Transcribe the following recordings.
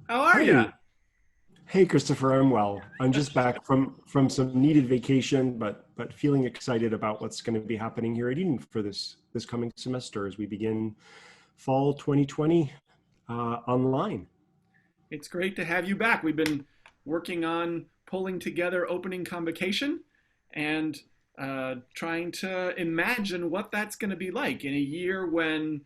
How are Hey, you? hey, Christopher, I'm well. I'm just back from some needed vacation, but feeling excited about what's going to be happening here at Eden for this coming semester as we begin fall 2020 online. It's great to have you back. We've been working on pulling together opening convocation and trying to imagine what that's going to be like in a year when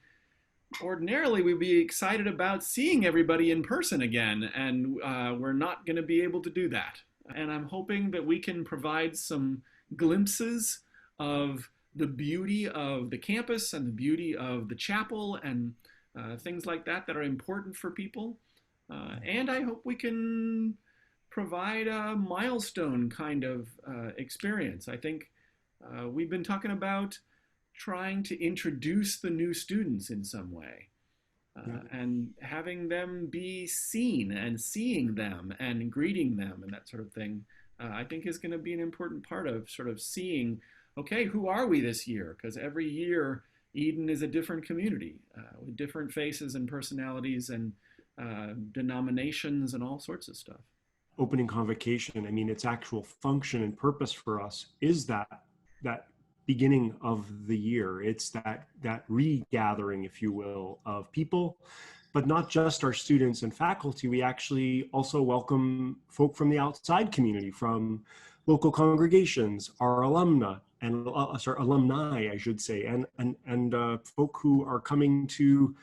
ordinarily we'd be excited about seeing everybody in person again, and we're not going to be able to do that. And I'm hoping that we can provide some glimpses of the beauty of the campus and the beauty of the chapel and things like that that are important for people. And I hope we can provide a milestone kind of experience. I think we've been talking about trying to introduce the new students in some way Yeah. and having them be seen and seeing them and greeting them and that sort of thing. I think is going to be an important part of sort of seeing, okay, who are we this year? Because every year Eden is a different community with different faces and personalities and denominations and all sorts of stuff. Opening convocation, I mean, its actual function and purpose for us is that beginning of the year. It's that regathering, if you will, of people, but not just our students and faculty. We actually also welcome folk from the outside community, from local congregations, our alumna and sorry, alumni, I should say, and folk who are coming to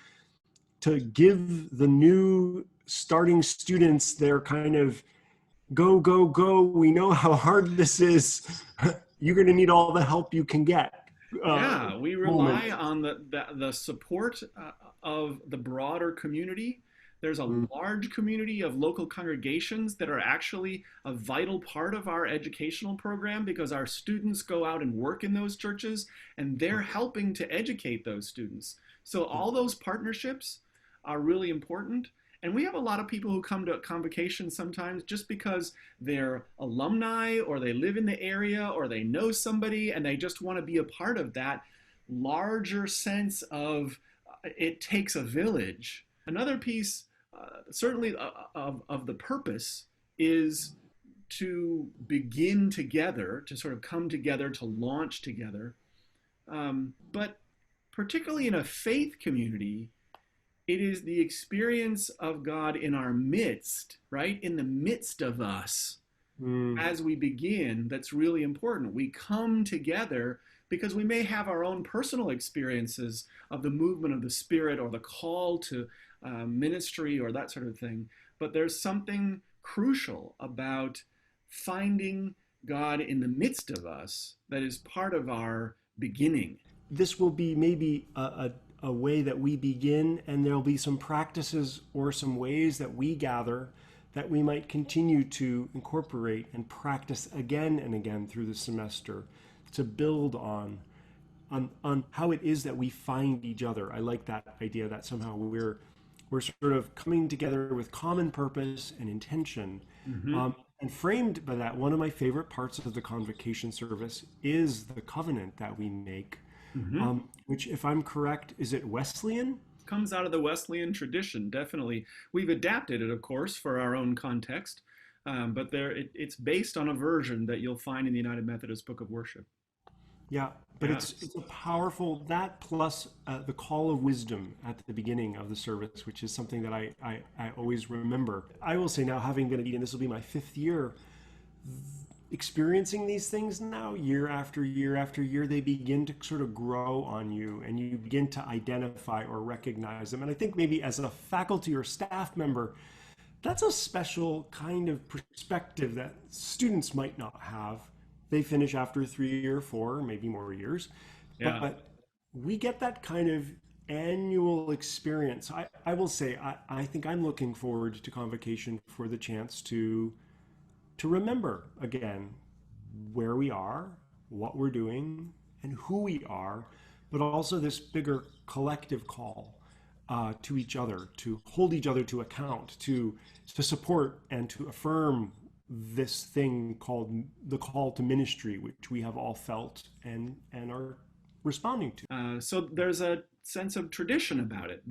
give the new starting students their kind of go, go, go. We know how hard this is. You're going to need all the help you can get. Uh, Yeah, we rely moment. on the support of the broader community. There's a Mm, large community of local congregations that are actually a vital part of our educational program because our students go out and work in those churches and they're helping to educate those students. So yeah, all those partnerships are really important. And we have a lot of people who come to convocation sometimes just because they're alumni or they live in the area or they know somebody and they just want to be a part of that larger sense of it takes a village. Another piece, certainly of the purpose, is to begin together, to sort of come together, to launch together. But particularly in a faith community, it is the experience of God in our midst, right? In the midst of us mm, as we begin that's really important. We come together because we may have our own personal experiences of the movement of the Spirit or the call to ministry or that sort of thing. But there's something crucial about finding God in the midst of us that is part of our beginning. this will be maybe a way that we begin, and there'll be some practices or some ways that we gather that we might continue to incorporate and practice again and again through the semester to build on how it is that we find each other. I like that idea that somehow we're sort of coming together with common purpose and intention. Mm-hmm. And framed by that, one of my favorite parts of the convocation service is the covenant that we make, Mm-hmm. which, if I'm correct, is it Wesleyan? Comes out of the Wesleyan tradition, definitely. We've adapted it, of course, for our own context, but it's based on a version that you'll find in the United Methodist Book of Worship. Yeah, but Yeah. it's a powerful that plus the call of wisdom at the beginning of the service, which is something that I always remember. I will say now, having been at Eden, this will be my fifth year experiencing these things now, year after year after year. They begin to sort of grow on you, and you begin to identify or recognize them. And I think maybe as a faculty or staff member, that's a special kind of perspective that students might not have. They finish after 3 or 4, maybe more years, Yeah. but we get that kind of annual experience. I will say, I think I'm looking forward to convocation for the chance to remember again where we are, what we're doing, and who we are, but also this bigger collective call to each other, to hold each other to account, to support and to affirm this thing called the call to ministry, which we have all felt and are responding to. So there's a sense of tradition about it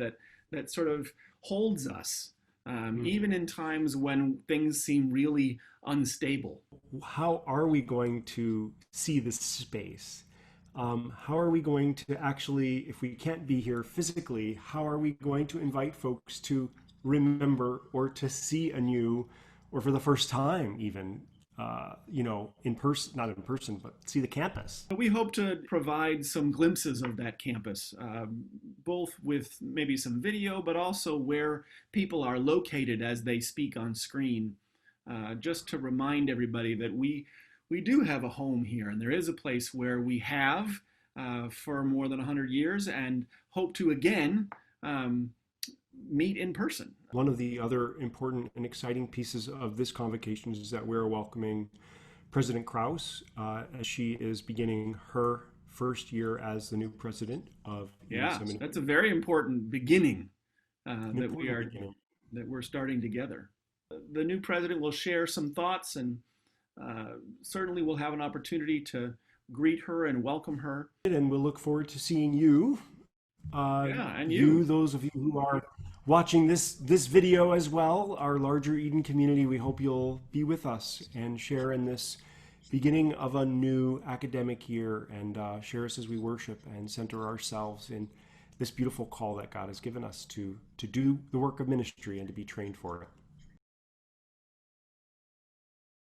that sort of holds us. even in times when things seem really unstable. How are we going to see this space? How are we going to actually, if we can't be here physically, how are we going to invite folks to remember or to see anew, or for the first time even, in person, not in person, but see the campus? We hope to provide some glimpses of that campus, both with maybe some video, but also where people are located as they speak on screen, just to remind everybody that we do have a home here, and there is a place where we have for more than 100 years, and hope to again meet in person. One of the other important and exciting pieces of this convocation is that we're welcoming President Krause as she is beginning her first year as the new president of Yeah, Seminary. that's a very important beginning that we're starting together. The new president will share some thoughts, and certainly we'll have an opportunity to greet her and welcome her. And we'll look forward to seeing you. And you, those of you who are watching this video as well, our larger Eden community, we hope you'll be with us and share in this beginning of a new academic year, and share us as we worship and center ourselves in this beautiful call that God has given us to do the work of ministry and to be trained for it.